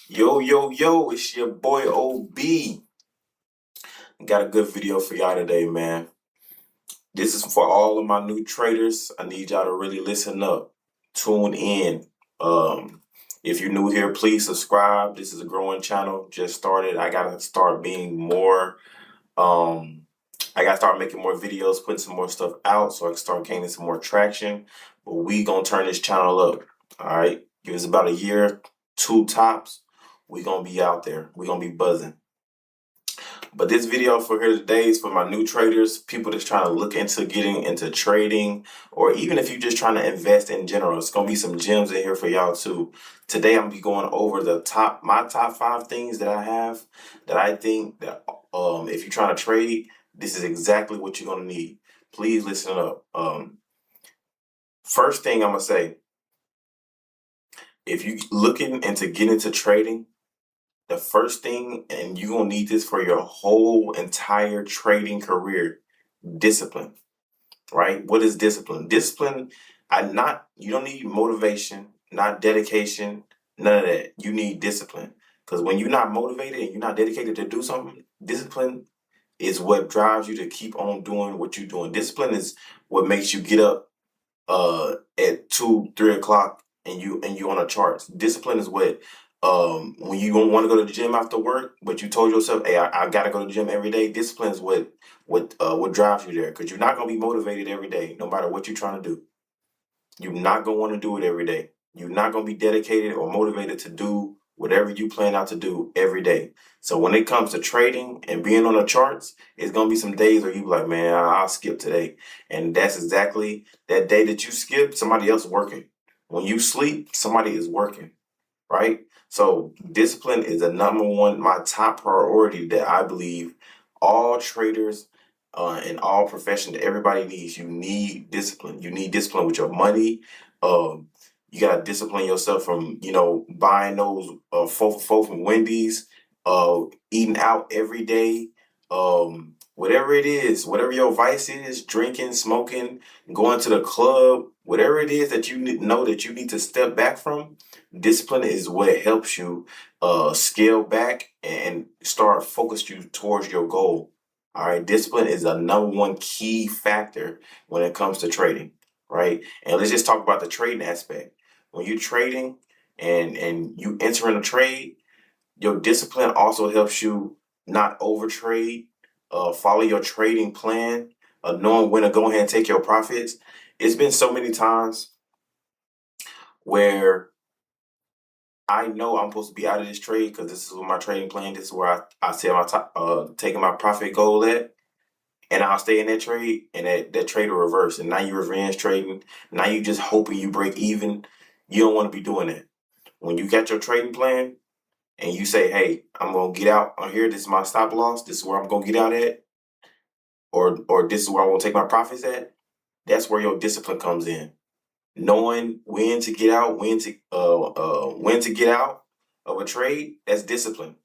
Yo, yo, yo, it's your boy OB. Got a good video for y'all today, man. This is for all of my new traders. I need y'all to really listen up. Tune in. If you're new here, please subscribe. This is a growing channel. Just started. I gotta start being more I gotta start making more videos, putting some more stuff out so I can start gaining some more traction. But we gonna turn this channel up. All right. Give us about a year, two tops. We gonna be out there. We gonna be buzzing. But this video for here today is for my new traders, people that's trying to look into getting into trading, or even if you're just trying to invest in general. It's gonna be some gems in here for y'all too. Today I'm gonna be going over my top 5 things that I have that I think that if you're trying to trade, this is exactly what you're gonna need. Please listen up. First thing I'm gonna say, if you looking into getting into trading, the first thing, and you're gonna need this for your whole entire trading career, discipline, right? What is discipline? Discipline, you don't need motivation, not dedication, none of that. You need discipline. Because when you're not motivated and you're not dedicated to do something, discipline is what drives you to keep on doing what you're doing. Discipline is what makes you get up at 2, 3 o'clock and you on a charts. Discipline is what when you don't want to go to the gym after work, but you told yourself, hey, I gotta go to the gym every day. Discipline is what drives you there, because you're not gonna be motivated every day, no matter what you're trying to do. You're not gonna want to do it every day. You're not gonna be dedicated or motivated to do whatever you plan out to do every day. So when it comes to trading and being on the charts, it's gonna be some days where you be like, man, I'll skip today. And that's exactly that day that you skip, somebody else working. When you sleep, somebody is working, right? So discipline is the number one, my top priority that I believe all traders in all professions, everybody needs. You need discipline. You need discipline with your money. Um, you gotta discipline yourself from buying those 4 for 4 from Wendy's, eating out every day, whatever it is, whatever your vice is, drinking, smoking, going to the club, whatever it is that you know that you need to step back from. Discipline is what helps you scale back and start focus you towards your goal. All right, discipline is a number one key factor when it comes to trading, right? And let's just talk about the trading aspect. When you're trading and you enter in a trade, your discipline also helps you not overtrade, follow your trading plan, knowing when to go ahead and take your profits. It's been so many times where I know I'm supposed to be out of this trade because this is what my trading plan. This is where I set my top, taking my profit goal at, and I'll stay in that trade, and that trade will reverse. And now you revenge trading. Now you just hoping you break even. You don't want to be doing that. When you got your trading plan and you say, "Hey, I'm gonna get out on here. This is my stop loss. This is where I'm gonna get out at, or this is where I want to take my profits at." That's where your discipline comes in. Knowing when to get out, when to get out of a trade. That's discipline.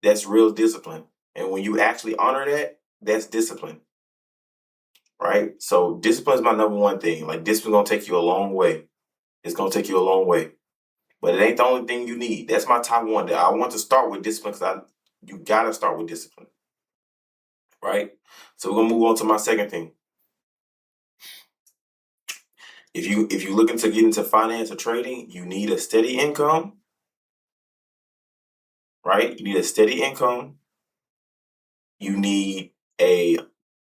That's real discipline. And when you actually honor that, that's discipline, right? So discipline is my number one thing. Like, discipline gonna take you a long way. It's gonna take you a long way, but it ain't the only thing you need. That's my top one. That I want to start with discipline because you gotta start with discipline, right? So we're gonna move on to my second thing. If you looking to get into finance or trading, you need a steady income, right? You need a steady income. You need a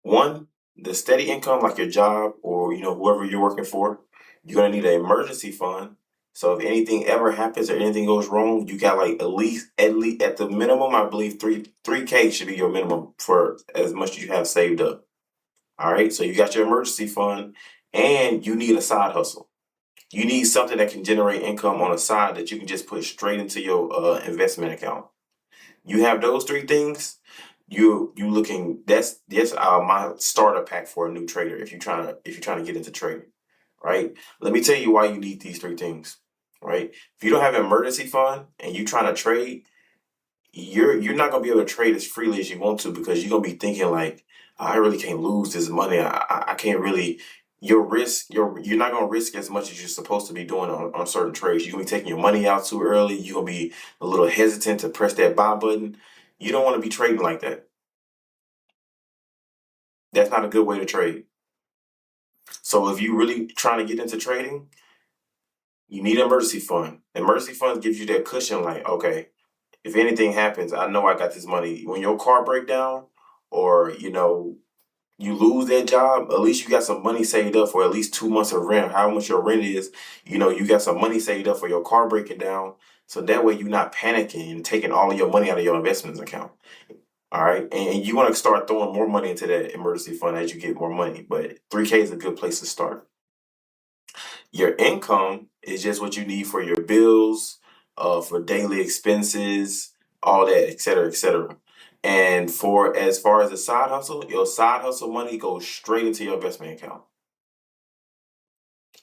one, the steady income, like your job or whoever you're working for. You're gonna need an emergency fund. So if anything ever happens or anything goes wrong, you got like at least at the minimum, I believe three K should be your minimum for as much as you have saved up. All right. So you got your emergency fund, and you need a side hustle. You need something that can generate income on the side that you can just put straight into your investment account. You have those 3 things. You looking that's my starter pack for a new trader if you're trying to get into trading, right? Let me tell you why you need these 3 things, right? If you don't have an emergency fund and you're trying to trade, you're not gonna be able to trade as freely as you want to, because you're gonna be thinking like, I really can't lose this money. I can't really your risk, you're not gonna risk as much as you're supposed to be doing on certain trades. You're gonna be taking your money out too early. You're gonna be a little hesitant to press that buy button. You don't want to be trading like that. That's not a good way to trade. So if you really trying to get into trading, you need an emergency fund. Emergency fund gives you that cushion, like, okay, if anything happens, I know I got this money. When your car break down, or you lose that job, at least you got some money saved up for at least 2 months of rent. How much your rent is, you got some money saved up for your car breaking down. So that way you're not panicking and taking all of your money out of your investments account. All right. And you want to start throwing more money into that emergency fund as you get more money. But 3K is a good place to start. Your income is just what you need for your bills, for daily expenses, all that, et cetera, et cetera. And for as far as the side hustle, your side hustle money goes straight into your investment account.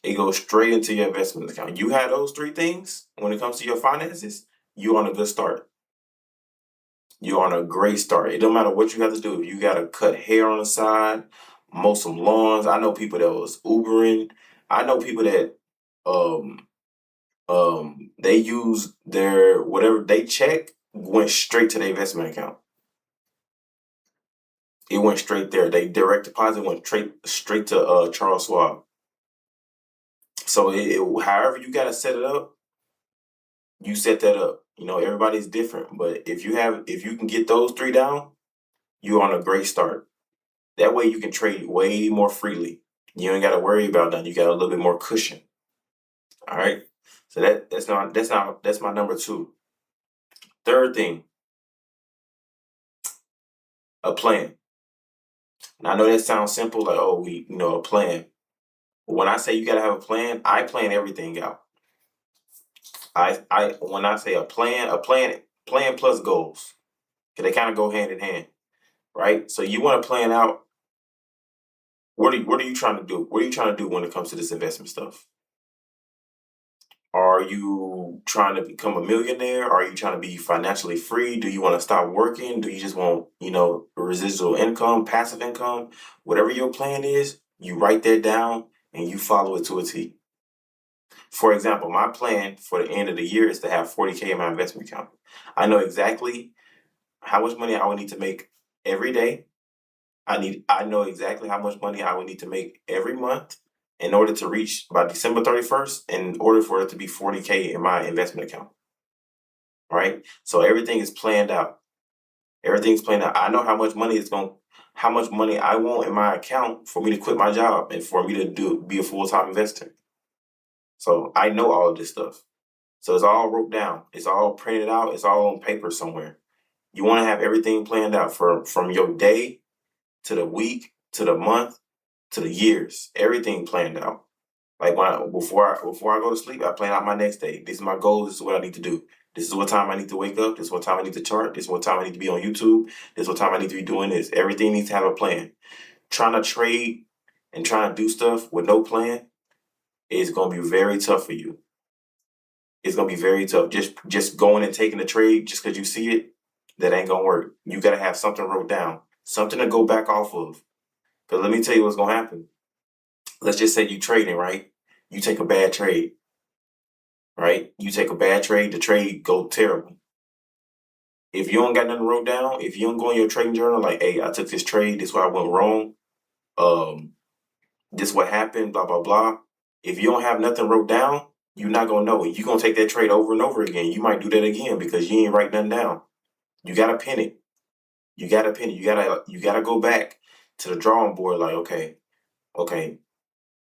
It goes straight into your investment account. You have those three things when it comes to your finances, you're on a good start. You're on a great start. It don't matter what you have to do. If you got to cut hair on the side, mow some lawns. I know people that was Ubering. I know people that um they use their whatever they check went straight to their investment account. It went straight there. They direct deposit went straight to Charles Schwab. So however you gotta set it up, you set that up. Everybody's different, but if you can get those three down, you're on a great start. That way you can trade way more freely. You ain't gotta worry about nothing. You got a little bit more cushion. All right. So that's my number two. Third thing, a plan. And I know that sounds simple, like, oh, a plan. But when I say you gotta have a plan, I plan everything out. When I say plan plus goals. 'Cause they kind of go hand in hand, right? So you want to plan out what are you trying to do? What are you trying to do when it comes to this investment stuff? Are you trying to become a millionaire? Are you trying to be financially free? Do you want to stop working? Do you just want, residual income, passive income? Whatever your plan is, you write that down and you follow it to a T. For example, my plan for the end of the year is to have 40K in my investment account. I know exactly how much money I would need to make every day. I know exactly how much money I would need to make every month in order to reach by December 31st, in order for it to be 40K in my investment account. Right? So everything is planned out. Everything's planned out. I know how much money I want in my account for me to quit my job and for me to be a full-time investor. So I know all of this stuff. So it's all wrote down. It's all printed out. It's all on paper somewhere. You want to have everything planned out from your day to the week to the month to the years. Everything planned out. Like before I go to sleep, I plan out my next day. This is my goal. This is what I need to do. This is what time I need to wake up. This is what time I need to chart. This is what time I need to be on YouTube. This is what time I need to be doing this. Everything needs to have a plan. Trying to trade and trying to do stuff with no plan is going to be very tough for you. It's gonna be very tough. Just going and taking a trade just because you see it, that ain't gonna work. You gotta have something wrote down, something to go back off of. But let me tell you what's gonna happen. Let's just say you trading, right? You take a bad trade, right? You take a bad trade, the trade go terrible. If you don't got nothing wrote down, if you don't go in your trading journal, like, hey, I took this trade, this is where I went wrong, um, this what happened, blah blah blah. If you don't have nothing wrote down, you're not gonna know. You're gonna take that trade over and over again. You might do that again because you ain't write nothing down. You gotta pin it. You gotta pin it. You gotta go back to the drawing board. Like, okay,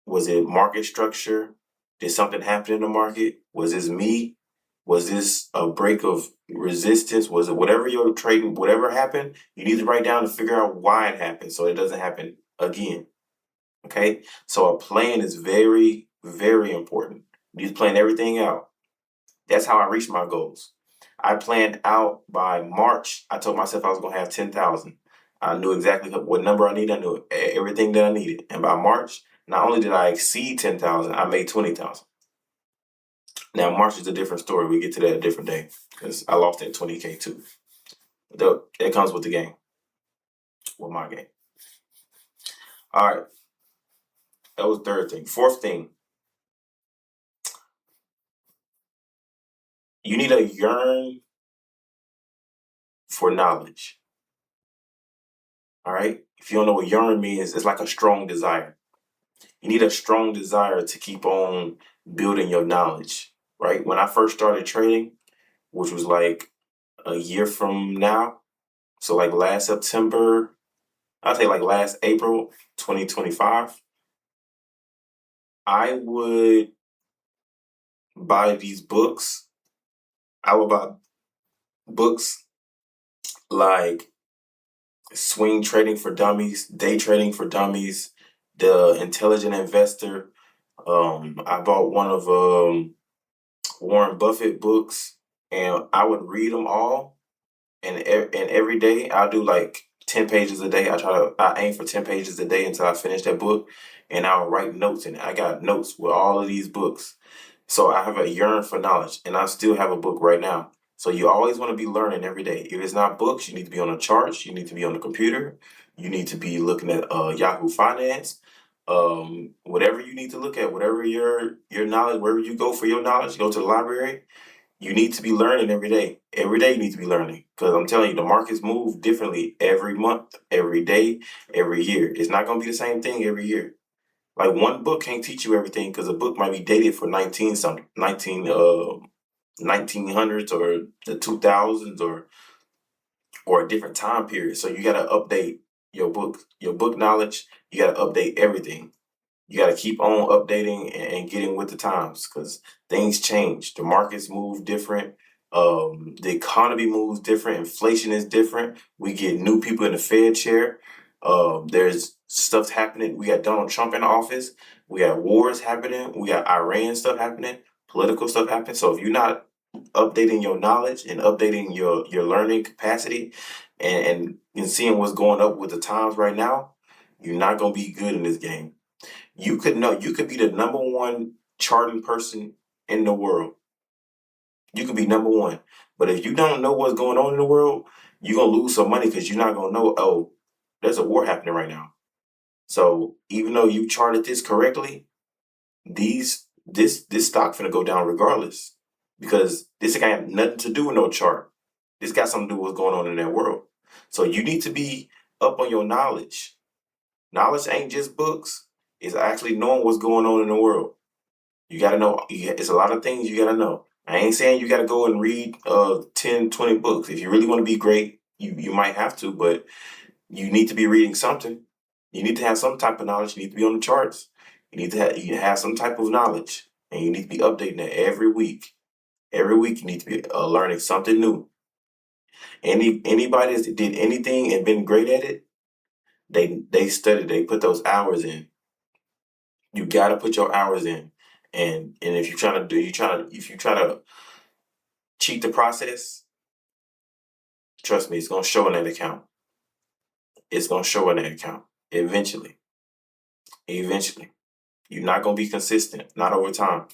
was it market structure? Did something happen in the market? Was this me? Was this a break of resistance? Was it whatever you're trading? Whatever happened, you need to write down to figure out why it happened so it doesn't happen again. Okay, so a plan is very, very important. You need to plan everything out. That's how I reached my goals. I planned out by March. I told myself I was going to have 10,000. I knew exactly what number I needed. I knew everything that I needed. And by March, not only did I exceed 10,000, I made 20,000. Now, March is a different story. We get to that a different day because I lost that 20K too. That comes with the game, with my game. All right. That was the third thing. Fourth thing, you need to yearn for knowledge. All right. If you don't know what yearn means, it's like a strong desire. You need a strong desire to keep on building your knowledge. Right. When I first started trading, which was like a year from now, so like last September, I'd say like last April 2025, I would buy these books. I would buy books like Swing Trading for Dummies, Day Trading for Dummies, The Intelligent Investor. I bought one of Warren Buffett books, and I would read them all. And every day I do like 10 pages a day. I aim for 10 pages a day until I finish that book, and I'll write notes in it. I got notes with all of these books, so I have a yearn for knowledge, and I still have a book right now. So you always want to be learning every day. If it's not books, you need to be on the charts. You need to be on the computer. You need to be looking at Yahoo Finance. Whatever you need to look at, whatever your knowledge, wherever you go for your knowledge, go to the library. You need to be learning every day. Every day you need to be learning, because I'm telling you, the markets move differently every month, every day, every year. It's not going to be the same thing every year. Like one book can't teach you everything, because a book might be dated for 1900s or the 2000s or a different time period. So you got to update your book knowledge. You got to update everything. You got to keep on updating and getting with the times, because things change. The markets move different. The economy moves different. Inflation is different. We get new people in the Fed chair. There's stuff happening. We got Donald Trump in office. We got wars happening. We got Iran stuff happening. Political stuff happening. So if you're not updating your knowledge and updating your learning capacity and seeing what's going up with the times right now, you're not gonna be good in this game. You could be the number one charting person in the world. You could be number one. But if you don't know what's going on in the world, you're gonna lose some money, because you're not gonna know, oh, there's a war happening right now. So even though you charted this correctly, this stock finna go down regardless. Because this got nothing to do with no chart. This got something to do with what's going on in that world. So you need to be up on your knowledge. Knowledge ain't just books. It's actually knowing what's going on in the world. You got to know. It's a lot of things you got to know. I ain't saying you got to go and read 10, 20 books. If you really want to be great, you might have to, but you need to be reading something. You need to have some type of knowledge. You need to be on the charts. You have some type of knowledge, and you need to be updating it every week. Every week you need to be learning something new. Anybody that did anything and been great at it, they studied. They put those hours in. You got to put your hours in. And if if you try to cheat the process, trust me, it's gonna show in that account. It's gonna show in that account eventually. Eventually, you're not gonna be consistent, not over time.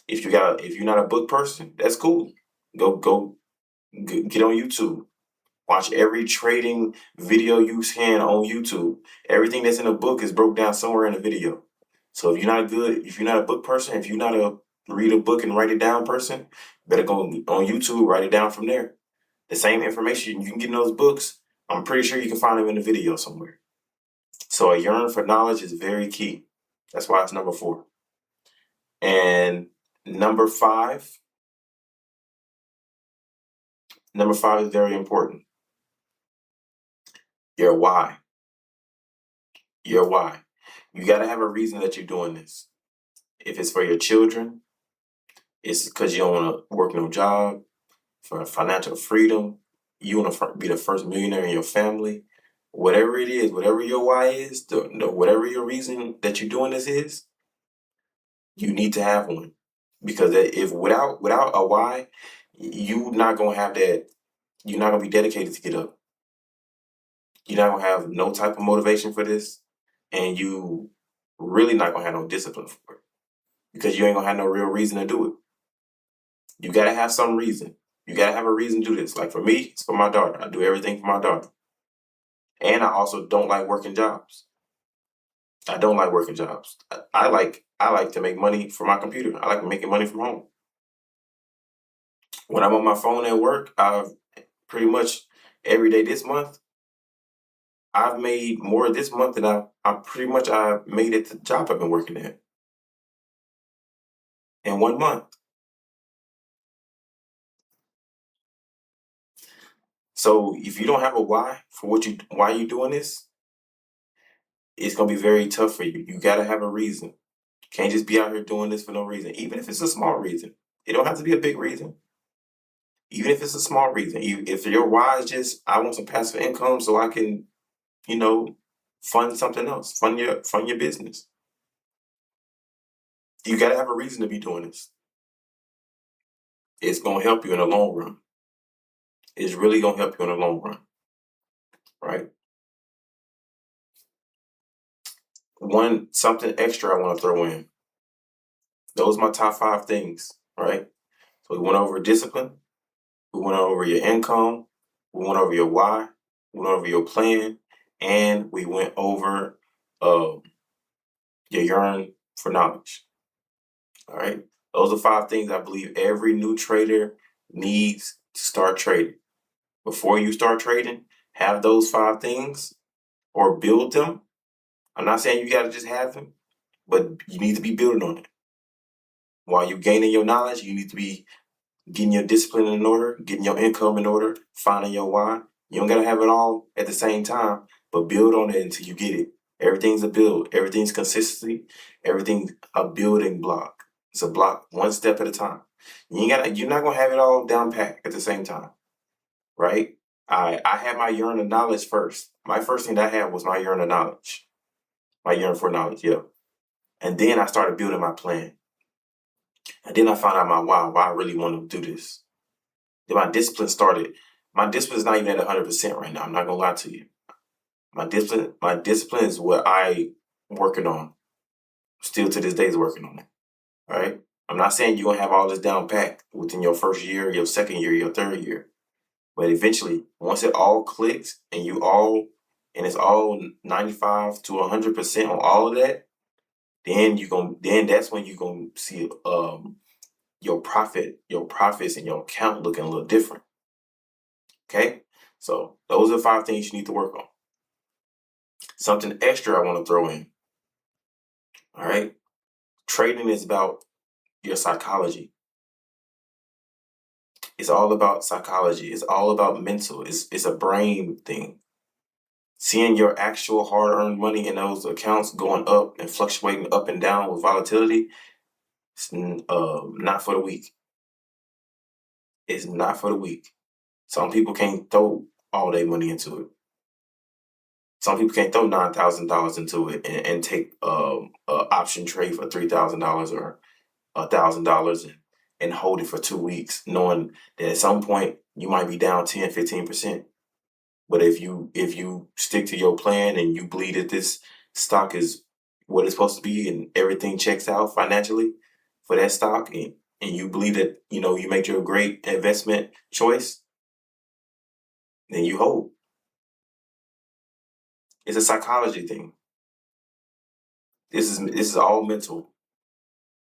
If you're not a book person, that's cool. Get on YouTube. Watch every trading video you can on YouTube. Everything that's in a book is broke down somewhere in a video. So if you're not a book person, if you're not a read a book and write it down person, better go on YouTube, write it down from there. The same information you can get in those books, I'm pretty sure you can find them in a video somewhere. So a yearn for knowledge is very key. That's why it's number 4. And number 5, is very important. Your why. Your why. You got to have a reason that you're doing this. If it's for your children, it's because you don't want to work no job, for financial freedom, you want to be the first millionaire in your family. Whatever it is, whatever your why is, whatever your reason that you're doing this is, you need to have one. Because if without a why, you're not gonna have that. You're not gonna be dedicated to get up. You're not gonna have no type of motivation for this, and you really not gonna have no discipline for it, because you ain't gonna have no real reason to do it. You gotta have some reason. You gotta have a reason to do this. Like for me, it's for my daughter. I do everything for my daughter. And I also don't like working jobs. I don't like working jobs. I like to make money from my computer. I like making money from home. When I'm on my phone at work, I've pretty much every day this month, I've made more this month than I made at the job I've been working at in 1 month. So if you don't have a why for why you doing this, it's gonna be very tough for you. You gotta have a reason. Can't just be out here doing this for no reason, even if it's a small reason. It don't have to be a big reason. Even if it's a small reason. If your why is just I want some passive income so I can, you know, fund something else, fund your business. You gotta have a reason to be doing this. It's gonna help you in the long run. It's really gonna help you in the long run, right? One something extra I want to throw in. Those are my top 5 things, right? So we went over discipline, we went over your income, we went over your why, we went over your plan, and we went over uh, your yearn for knowledge. All right. Those are 5 things I believe every new trader needs to start trading. Before you start trading, have those 5 things or build them. I'm not saying you got to just have them, but you need to be building on it. While you're gaining your knowledge, you need to be getting your discipline in order, getting your income in order, finding your why. You don't got to have it all at the same time, but build on it until you get it. Everything's a build. Everything's consistency. Everything's a building block. It's a block one step at a time. You're not gonna have it all down pat at the same time, right? I had my yearn of knowledge first. My first thing that I had was my yearn of knowledge. My yearn for knowledge, yeah. And then I started building my plan. And then I found out my why I really want to do this. Then my discipline started. My discipline is not even at 100% right now. I'm not gonna lie to you. My discipline is what I working on. Still to this day is working on it. Right? I'm not saying you're gonna have all this down pat within your first year, your second year, your third year. But eventually, once it all clicks and it's all 95 to 100% on all of that, then that's when you're gonna see your profits and your account looking a little different. Okay? So those are 5 things you need to work on. Something extra I want to throw in. All right. Trading is about your psychology. It's all about psychology. It's all about mental. It's a brain thing. Seeing your actual hard-earned money in those accounts going up and fluctuating up and down with volatility, it's not for the weak. It's not for the weak. Some people can't throw all their money into it. Some people can't throw $9,000 into it and take an option trade for $3,000 or $1,000 and hold it for 2 weeks, knowing that at some point you might be down 10, 15%. But if you stick to your plan and you believe that this stock is what it's supposed to be and everything checks out financially for that stock and you believe that you make your great investment choice, then you hold. It's a psychology thing. This is all mental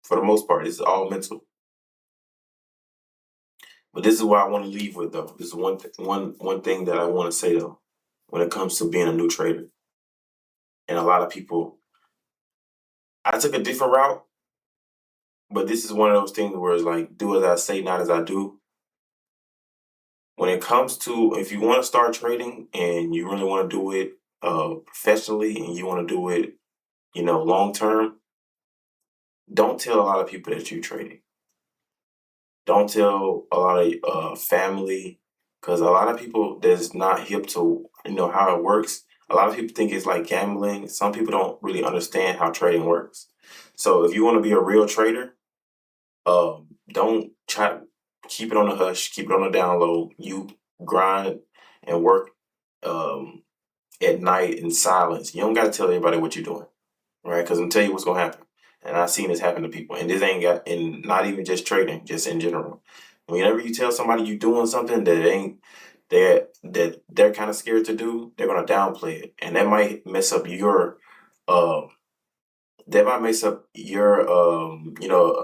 for the most part. This is all mental. But this is what I want to leave with though. This is one thing that I want to say though when it comes to being a new trader. And a lot of people, I took a different route, but this is one of those things where it's like, do as I say, not as I do. When it comes to, if you want to start trading and you really want to do it professionally and you want to do it, long term, don't tell a lot of people that you're trading. Don't tell a lot of family, because a lot of people that's not hip to how it works. A lot of people think it's like gambling. Some people don't really understand how trading works. So if you want to be a real trader, don't try keep it on the hush, keep it on the down low. You grind and work at night in silence. You don't got to tell everybody what you're doing, right? Because I'm tell you what's gonna happen. And I've seen this happen to people. And this ain't got, and not even just trading, just in general. Whenever you tell somebody you're doing something that they're kind of scared to do, they're gonna downplay it, and that might mess up your that might mess up your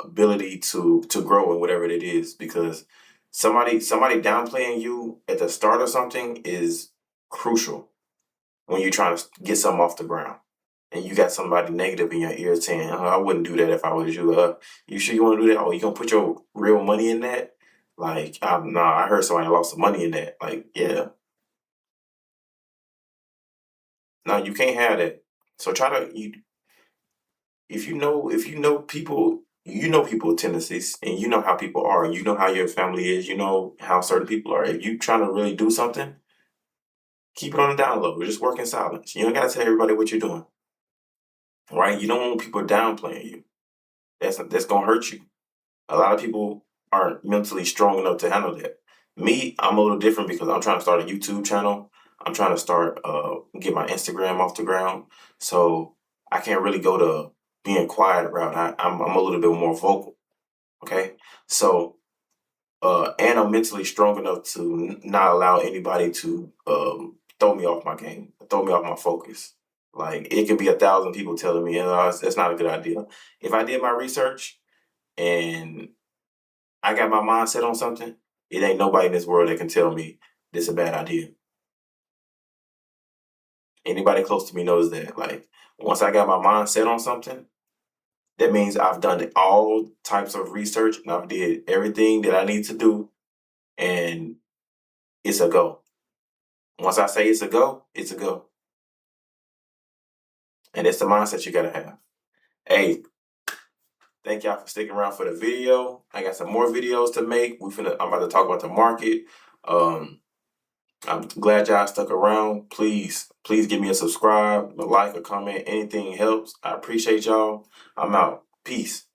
ability to grow in whatever it is, because somebody downplaying you at the start of something is crucial when you're trying to get something off the ground. And you got somebody negative in your ear saying, "Oh, I wouldn't do that if I was you. You sure you want to do that? Oh, you gonna put your real money in that?" Like, nah, I heard somebody lost some money in that. Like, yeah, no, you can't have that. So try to if you know people, you know people tendencies, and you know how people are, and you know how your family is, you know how certain people are. If you trying to really do something, keep it on the down low. Just work in silence. You don't gotta tell everybody what you're doing, right? You don't want people downplaying you. That's gonna hurt you. A lot of people aren't mentally strong enough to handle that. Me, I'm a little different because I'm trying to start a YouTube channel. I'm trying to start get my Instagram off the ground. So I can't really go the being quiet route. I'm a little bit more vocal. Okay, so and I'm mentally strong enough to not allow anybody to throw me off my game, throw me off my focus. Like, it could be 1,000 people telling me, that's not a good idea. If I did my research and I got my mind set on something, it ain't nobody in this world that can tell me this is a bad idea. Anybody close to me knows that. Like, once I got my mind set on something, that means I've done all types of research and I've did everything that I need to do, and it's a go. Once I say it's a go, it's a go. And it's the mindset you gotta have. Hey, thank y'all for sticking around for the video. I got some more videos to make. I'm about to talk about the market. Um, I'm glad y'all stuck around. Please give me a subscribe, a like, a comment. Anything helps. I appreciate y'all. I'm out. Peace.